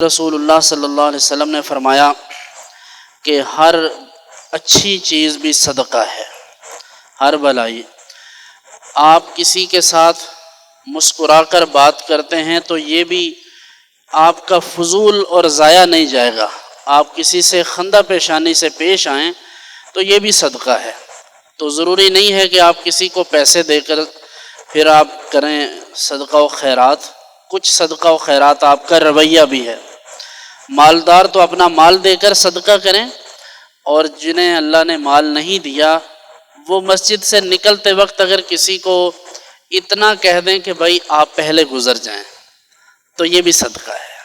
رسول اللہ صلی اللہ علیہ وسلم نے فرمایا کہ ہر اچھی چیز بھی صدقہ ہے، ہر بھلائی۔ آپ کسی کے ساتھ مسکرا کر بات کرتے ہیں تو یہ بھی آپ کا فضول اور ضائع نہیں جائے گا۔ آپ کسی سے خندہ پیشانی سے پیش آئیں تو یہ بھی صدقہ ہے۔ تو ضروری نہیں ہے کہ آپ کسی کو پیسے دے کر پھر آپ کریں صدقہ و خیرات۔ کچھ صدقہ و خیرات آپ کا رویہ بھی ہے۔ مالدار تو اپنا مال دے کر صدقہ کریں، اور جنہیں اللہ نے مال نہیں دیا وہ مسجد سے نکلتے وقت اگر کسی کو اتنا کہہ دیں کہ بھائی آپ پہلے گزر جائیں تو یہ بھی صدقہ ہے۔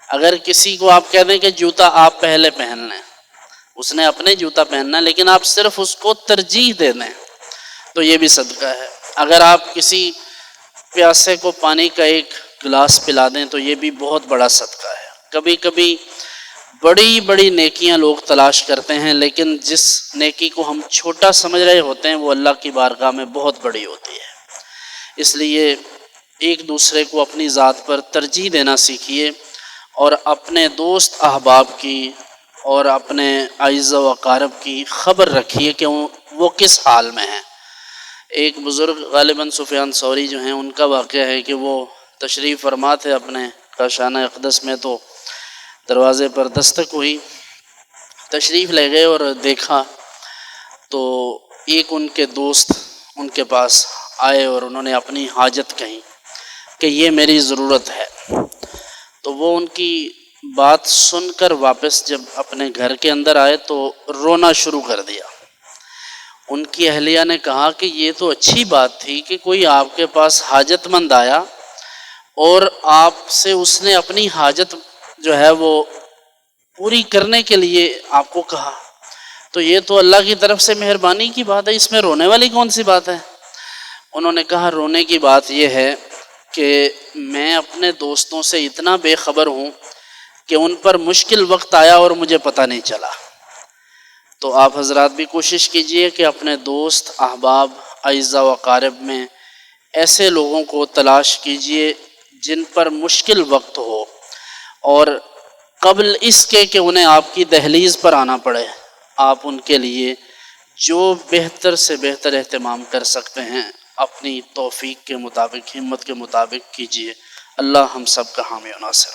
اگر کسی کو آپ کہہ دیں کہ جوتا آپ پہلے پہن لیں، اس نے اپنے جوتا پہننا لیکن آپ صرف اس کو ترجیح دے دیں تو یہ بھی صدقہ ہے۔ اگر آپ کسی پیاسے کو پانی کا ایک گلاس پلا دیں تو یہ بھی بہت بڑا صدقہ ہے۔ کبھی کبھی بڑی بڑی نیکیاں لوگ تلاش کرتے ہیں، لیکن جس نیکی کو ہم چھوٹا سمجھ رہے ہوتے ہیں وہ اللہ کی بارگاہ میں بہت بڑی ہوتی ہے۔ اس لیے ایک دوسرے کو اپنی ذات پر ترجیح دینا سیکھیے، اور اپنے دوست احباب کی اور اپنے اعزاء و اقارب کی خبر رکھیے کہ وہ کس حال میں ہیں۔ ایک بزرگ غالباً سفیان ثوری جو ہیں، ان کا واقعہ ہے کہ وہ تشریف فرما تھے اپنے کاشانہ اقدس میں، تو دروازے پر دستک ہوئی، تشریف لے گئے اور دیکھا تو ایک ان کے دوست ان کے پاس آئے اور انہوں نے اپنی حاجت کہی کہ یہ میری ضرورت ہے۔ تو وہ ان کی بات سن کر واپس جب اپنے گھر کے اندر آئے تو رونا شروع کر دیا۔ ان کی اہلیہ نے کہا کہ یہ تو اچھی بات تھی کہ کوئی آپ کے پاس حاجت مند آیا اور آپ سے اس نے اپنی حاجت جو ہے وہ پوری کرنے کے لیے آپ کو کہا، تو یہ تو اللہ کی طرف سے مہربانی کی بات ہے، اس میں رونے والی کون سی بات ہے؟ انہوں نے کہا رونے کی بات یہ ہے کہ میں اپنے دوستوں سے اتنا بے خبر ہوں کہ ان پر مشکل وقت آیا اور مجھے پتہ نہیں چلا۔ تو آپ حضرات بھی کوشش کیجئے کہ اپنے دوست احباب اعزاء و اقارب میں ایسے لوگوں کو تلاش کیجئے جن پر مشکل وقت ہو، اور قبل اس کے کہ انہیں آپ کی دہلیز پر آنا پڑے آپ ان کے لیے جو بہتر سے بہتر اہتمام کر سکتے ہیں اپنی توفیق کے مطابق، ہمت کے مطابق کیجئے۔ اللہ ہم سب کا حامی و ناصر۔